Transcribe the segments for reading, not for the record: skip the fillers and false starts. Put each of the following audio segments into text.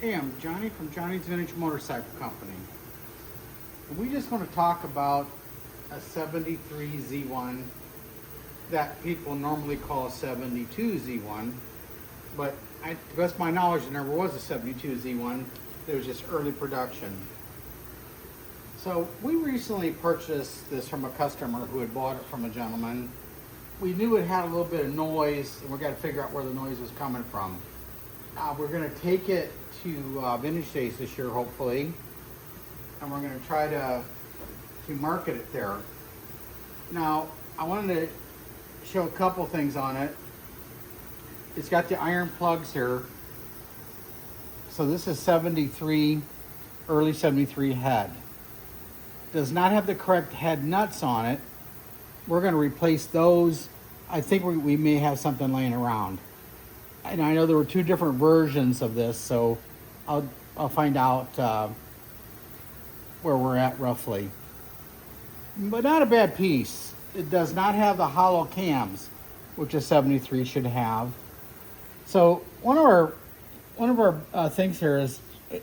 Hey, I'm Johnny from Johnny's Vintage Motorcycle Company. And we just want to talk about a 73 Z1 that people normally call a 72 Z1. But to the best of my knowledge, there never was a 72 Z1. It was just early production. So we recently purchased this from a customer who had bought it from a gentleman. We knew it had a little bit of noise, and we got to figure out where the noise was coming from. We're going to take it to Vintage Days this year, hopefully, and we're going to try to market it there. Now, I wanted to show a couple things on it. It's got the iron plugs here. So this is 73, early 73 head. Does not have the correct head nuts on it. We're going to replace those. I think we may have something laying around. And I know there were two different versions of this, so I'll find out where we're at roughly. But not a bad piece. It does not have the hollow cams, which a 73 should have. So one of our things here is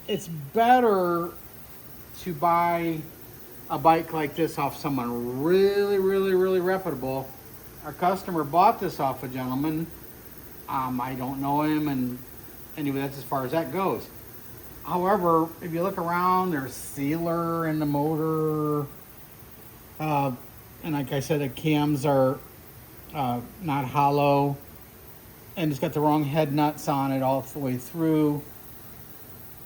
it's better to buy a bike like this off someone really reputable. Our customer bought this off a gentleman. I don't know him, and anyway, that's as far as that goes. However, if you look around, there's sealer in the motor, and like I said, the cams are not hollow, and it's got the wrong head nuts on it all the way through.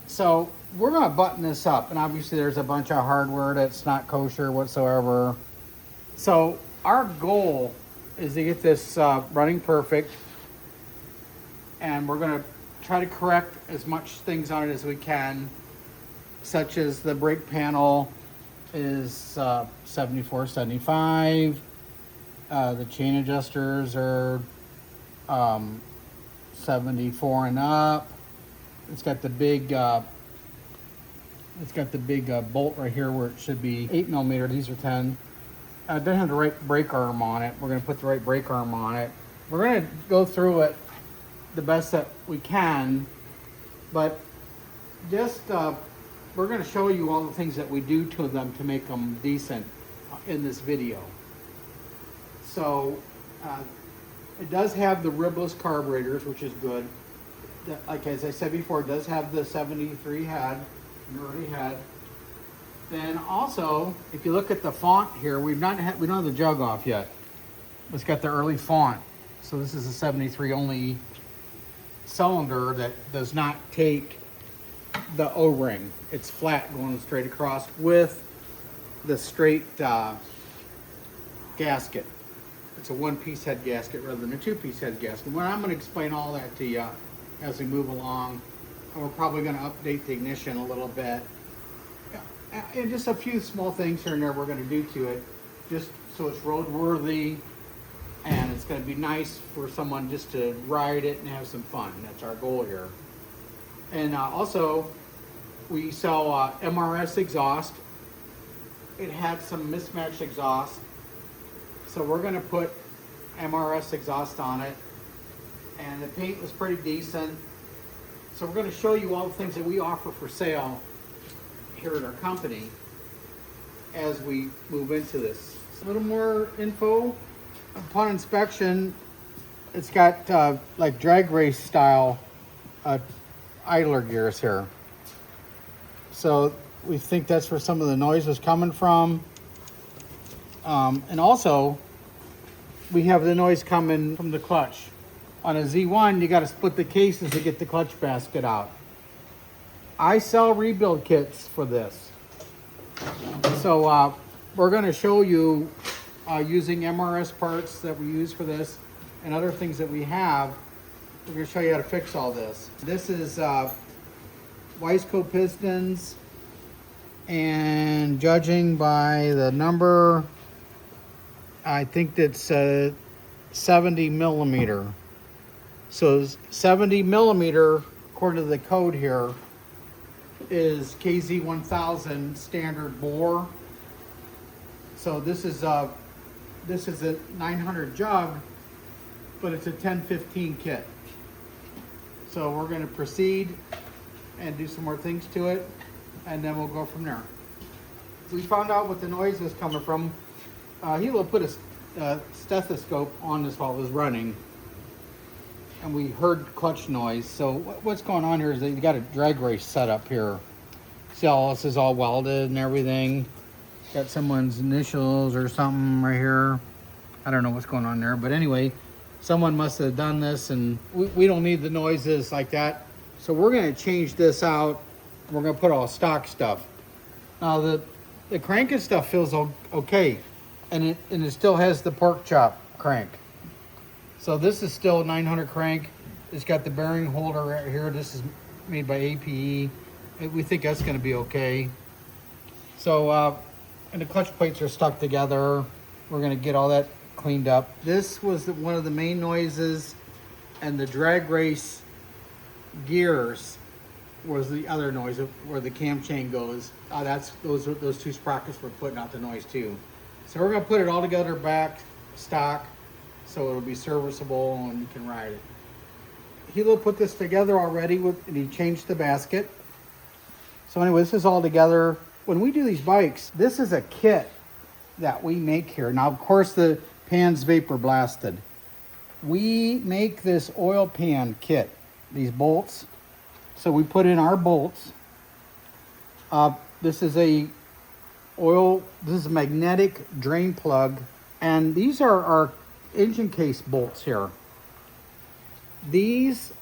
So we're going to button this up, and obviously there's a bunch of hardware that's not kosher whatsoever. So our goal is to get this running perfect, and we're going to try to correct as much things on it as we can, such as the brake panel is 74, 75. The chain adjusters are 74 and up. It's got the big bolt right here where it should be 8mm. These are 10. It doesn't have the right brake arm on it. We're going to put the right brake arm on it. We're going to go through it the best that we can, but just we're going to show you all the things that we do to them to make them decent in this video. So it does have the ribless carburetors, which is good. Like as I said before, it does have the 73 head, an early head. Then also, if you look at the font here, we don't have the jug off yet. It's got the early font. So this is a 73 only cylinder that does not take the O-ring. It's flat going straight across with the straight gasket. It's a one-piece head gasket rather than a two-piece head gasket. Well, I'm going to explain all that to you as we move along. And we're probably going to update the ignition a little bit. And just a few small things here and there we're going to do to it, just so it's roadworthy, and it's going to be nice for someone just to ride it and have some fun. That's our goal here. And also, we sell MRS exhaust. It had some mismatched exhaust, so we're going to put MRS exhaust on it. And the paint was pretty decent. So we're going to show you all the things that we offer for sale here at our company as we move into this. A little more info. Upon inspection, it's got like drag race style idler gears here. So we think that's where some of the noise was coming from. And also, we have the noise coming from the clutch. On a Z1, you got to split the cases to get the clutch basket out. I sell rebuild kits for this. So we're going to show you using MRS parts that we use for this and other things that we have. We're going to show you how to fix all this. This is Wiseco pistons, and judging by the number, I think that's 70mm. So 70mm, according to the code here, is KZ1000 standard bore. So this is a 900 jug, but it's a 1015 kit. So we're going to proceed and do some more things to it, and then we'll go from there. We found out what the noise is coming from. He will put a stethoscope on this while it was running, and we heard clutch noise. So what's going on here is they got a drag race set up here. See how this is all welded and everything. Got someone's initials or something right here. I don't know what's going on there, but anyway, someone must have done this, and we don't need the noises like that. So we're gonna change this out. We're gonna put all stock stuff. Now the crank and stuff feels okay, and it still has the pork chop crank. So this is still a 900 crank. It's got the bearing holder right here. This is made by APE. We think that's gonna be okay. So, and the clutch plates are stuck together. We're gonna get all that cleaned up. This was one of the main noises, and the drag race gears was the other noise where the cam chain goes. Those two sprockets were putting out the noise too. So we're gonna put it all together back stock, so it'll be serviceable and you can ride it. Hilo put this together already and he changed the basket. So anyway, this is all together. When we do these bikes, this is a kit that we make here. Now, of course, the pan's vapor blasted. We make this oil pan kit, these bolts. So we put in our bolts. This is a magnetic drain plug, and these are our engine case bolts here. These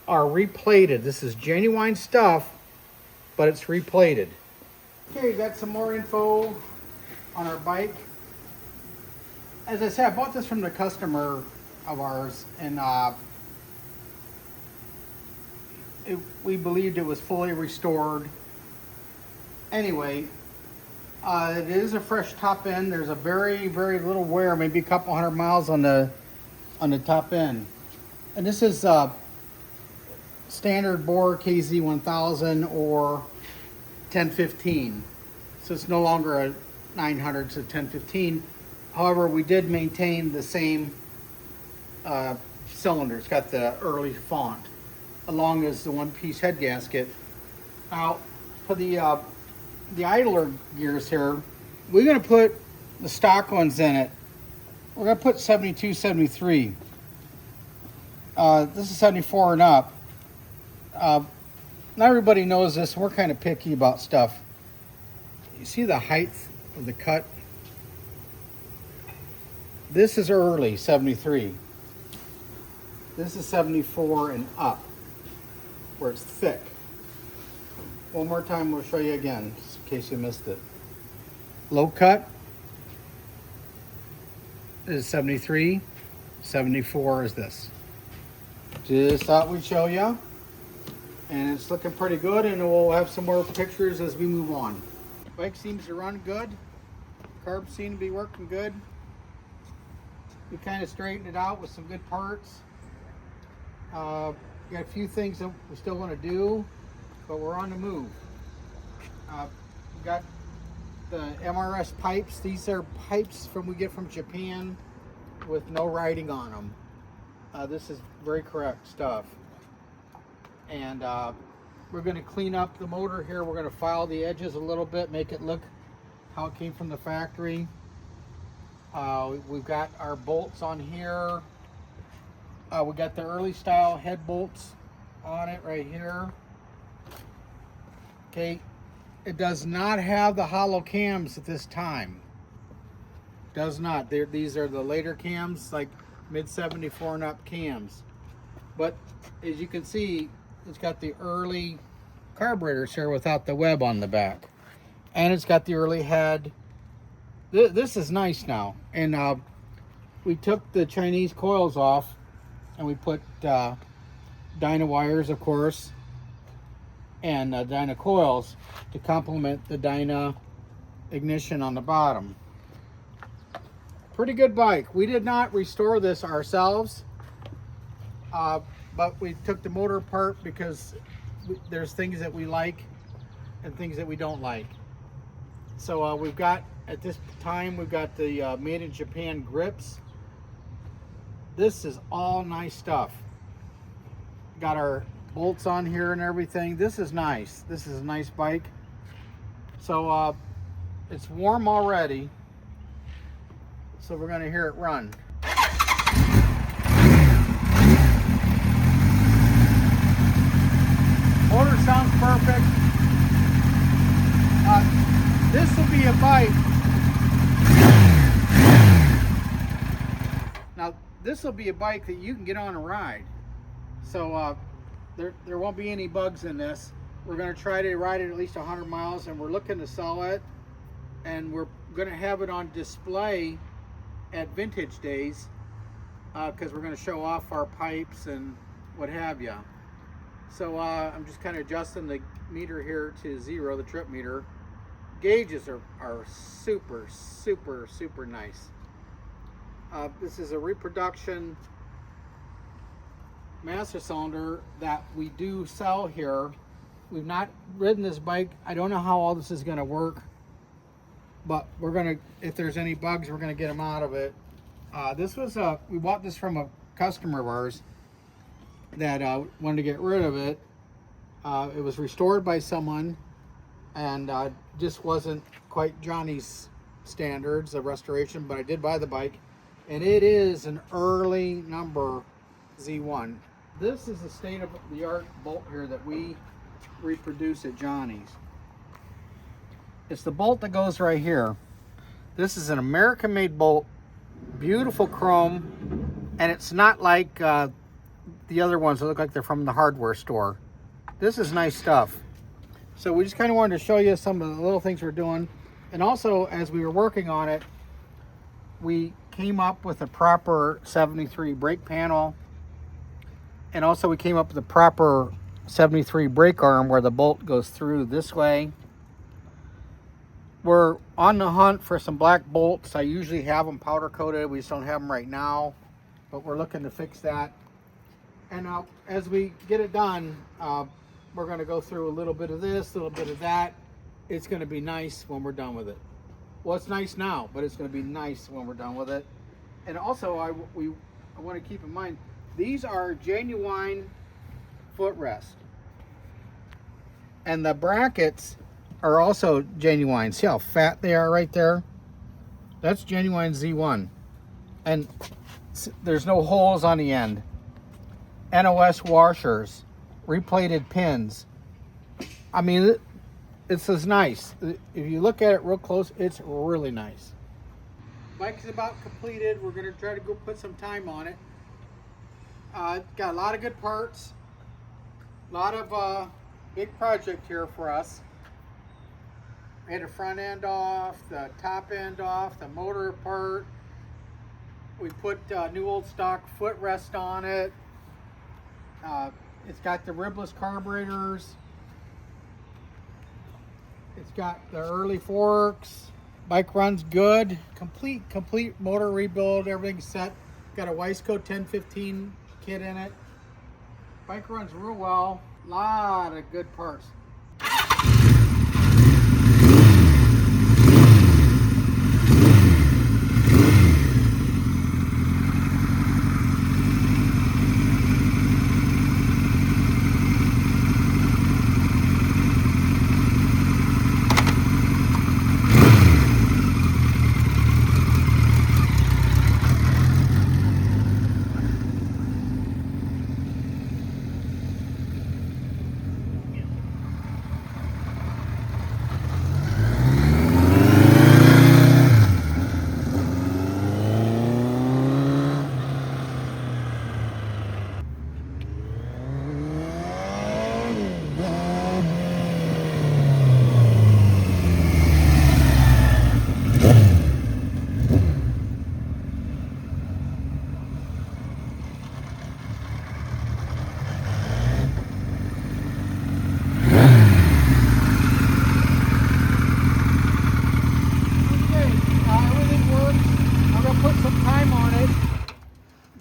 are replated. This is genuine stuff, but it's replated. Okay, got some more info on our bike. As I said, I bought this from the customer of ours, and we believed it was fully restored. Anyway, it is a fresh top end. There's a very, very little wear, maybe a couple 100 miles on the top end. And this is standard bore KZ1000 or 1015. So it's no longer a 900, it's a 1015. However, we did maintain the same cylinder. It's got the early font, along as the one-piece head gasket. Now, for the idler gears here, we're gonna put the stock ones in it. We're gonna put 72, 73. This is 74 and up. Not everybody knows this. We're kind of picky about stuff. You see the height of the cut? This is early, 73. This is 74 and up, where it's thick. One more time, we'll show you again, just in case you missed it. Low cut is 73, 74 is this. Just thought we'd show you. And it's looking pretty good, and we'll have some more pictures as we move on. Bike seems to run good. Carbs seem to be working good. We kind of straightened it out with some good parts. Got a few things that we still want to do, but we're on the move. We got the MRS pipes. These are pipes we get from Japan with no writing on them. This is very correct stuff. And we're going to clean up the motor here. We're going to file the edges a little bit, make it look how it came from the factory. We've got our bolts on here. We got the early style head bolts on it right here. Okay, it does not have the hollow cams at this time. Does not. These are the later cams, like mid 74 and up cams. But as you can see, it's got the early carburetors here without the web on the back. And it's got the early head. This is nice now. And we took the Chinese coils off and we put Dyna wires, of course, and Dyna coils to complement the Dyna ignition on the bottom. Pretty good bike. We did not restore this ourselves. But we took the motor apart because there's things that we like and things that we don't like. So we've got, at this time, we've got the made in Japan grips. This is all nice stuff. Got our bolts on here and everything. This is nice. This is a nice bike. So it's warm already. So we're gonna hear it run. Motor sounds perfect. This will be a bike. Now, this will be a bike that you can get on and ride. So there won't be any bugs in this. We're going to try to ride it at least 100 miles, and we're looking to sell it. And we're going to have it on display at Vintage Days because we're going to show off our pipes and what have you. So I'm just kind of adjusting the meter here to 0, the trip meter. Gauges are super, super, super nice. This is a reproduction master cylinder that we do sell here. We've not ridden this bike. I don't know how all this is going to work, but we're going to, if there's any bugs, we're going to get them out of it. This was we bought this from a customer of ours that wanted to get rid of it. It was restored by someone and just wasn't quite Johnny's standards of restoration, but I did buy the bike, and it is an early number Z1. This is the state-of-the-art bolt here that we reproduce at Johnny's. It's the bolt that goes right here. This is an American-made bolt, beautiful chrome, and it's not like the other ones that look like they're from the hardware store. This is nice stuff. So we just kind of wanted to show you some of the little things we're doing. And also, as we were working on it, we came up with a proper 73 brake panel. And also we came up with a proper 73 brake arm where the bolt goes through this way. We're on the hunt for some black bolts. I usually have them powder coated. We just don't have them right now, but we're looking to fix that. And as we get it done, we're going to go through a little bit of this, a little bit of that. It's going to be nice when we're done with it. Well, it's nice now, but it's going to be nice when we're done with it. And also, I want to keep in mind, these are genuine footrest. And the brackets are also genuine. See how fat they are right there? That's genuine Z1. And there's no holes on the end. NOS washers, replated pins. I mean, it's as nice. If you look at it real close, it's really nice. Bike is about completed. We're going to try to go put some time on it. Got a lot of good parts. A lot of big project here for us. We had the front end off, the top end off, the motor apart. We put new old stock footrest on it. It's got the ribless carburetors. It's got the early forks. Bike runs good. Complete motor rebuild. Everything's set. Got a Wiseco 1015 kit in it. Bike runs real well. Lot of good parts.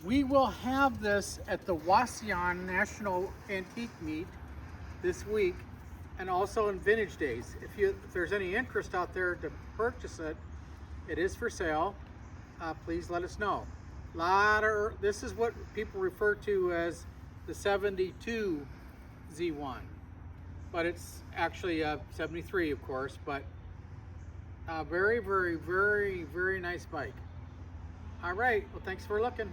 We will have this at the Wauseon National Antique Meet this week, and also in Vintage Days. If there's any interest out there to purchase it, it is for sale. Please let us know. This is what people refer to as the 72 Z1. But it's actually a 73, of course, but a very, very, very, very nice bike. All right, well, thanks for looking.